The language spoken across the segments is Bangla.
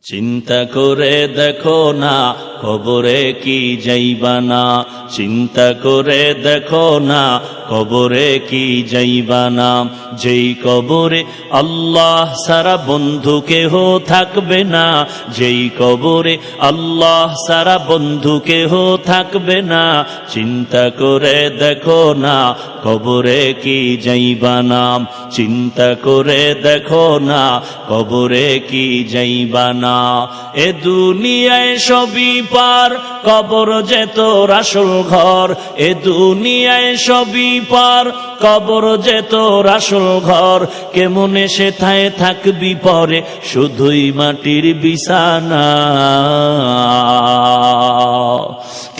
চিন্তা করে দেখো না কবরে কি যাইবা না, চিন্তা করে দেখো না কবরে কি যাইবা না। যেই কবরে আল্লাহ সারা বন্ধু কেহ থাকবে না, যেই কবরে আল্লাহ সারা বন্ধু কেহ থাকবে না। চিন্তা করে দেখো না কবরে কি যাইবা না, চিন্তা করে দেখো না কবরে কি যাইবা না। এ দুনিয়ায় সবই পার, কবর যে তোর আসল ঘর। এ দুনিয়ায় সবই পার, কবর যে তোর আসল ঘর। কেমনে সেথায় থাকবি পরে, শুধুই মাটির বিছানা।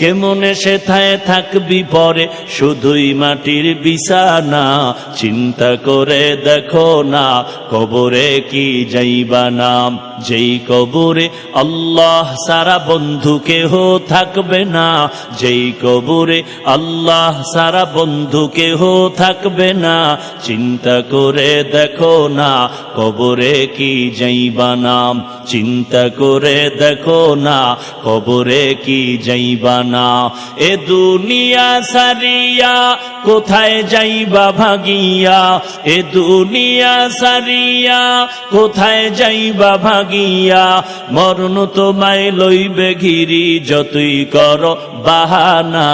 কেমনে সেথায় থাকবি পরে, শুধুই মাটির বিছানা। চিন্তা করে দেখো না কবরে কি যাইবা না, যেই কবরে আল্লাহ সারা বন্ধু কেহ থাকবে না, যেই কবরে আল্লাহ সারা বন্ধু কেহ থাকবে না। চিন্তা করে দেখো না কবরে কি যাইবা না, চিন্তা করে দেখো না কবরে কি যাইবা না। এ দুনিয়া সারিয়া কোথায় যাইবা ভাগিয়া, এ দুনিয়া সারিয়া কোথায় যাইবা ভাগিয়া। মরণ তোমায় লইবে ঘিরি, যতই করো বাহানা।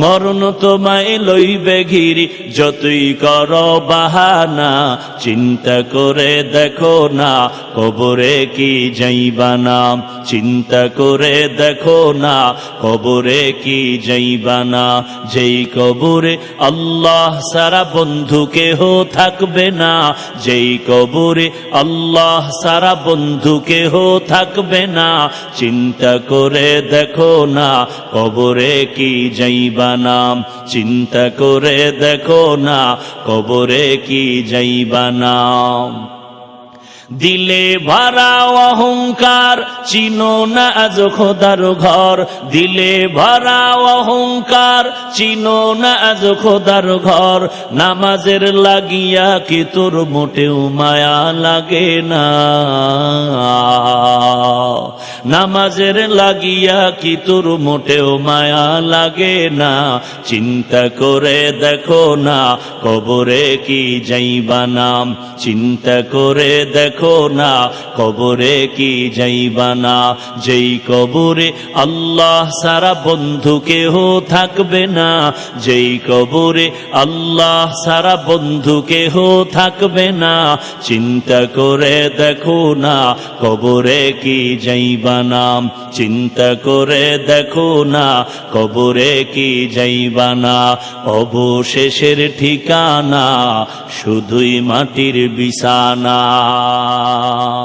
মরণ তোমায় লইবে ঘিরি, যতই করো বাহানা। চিন্তা করে দেখো না কবরে কি যাইবা না, চিন্তা করে দেখো না কবরে কি যাইবা না। যেই কবরে আল্লাহ সারা বন্ধু কেহ থাকবে না, যেই কবরে আল্লাহ সারা বন্ধু কেহ থাকবে না। চিন্তা করে দেখো না কবরে কি যাইবা না, চিন্তা করে দেখো না কবরে কি যাইবা না। দিলে ভরা অহংকার, চিনো না আজ খোদার ঘর। দিলে ভরা অহংকার, চিনো না আজ খোদার ঘর। নামাজের লাগিয়া কি তোর মোটেও মায়া লাগে না, নামাজের লাগিয়া কি তোর মোটেও মায়া লাগে না। চিন্তা করে দেখো না কবরে কি যাইবা না, চিন্তা করে দেখো না কবরে কি যাইবা না। যেই কবরে আল্লাহ সারা বন্ধু কেহ থাকবে না, যেই কবরে আল্লাহ সারা বন্ধু কেহ থাকবে না। চিন্তা করে দেখো না কবরে কি যাইবা না, চিন্তা করে দেখো না কবরে কি যাইবা না। অবশেষের ঠিকানা শুধুই মাটির বিছানা।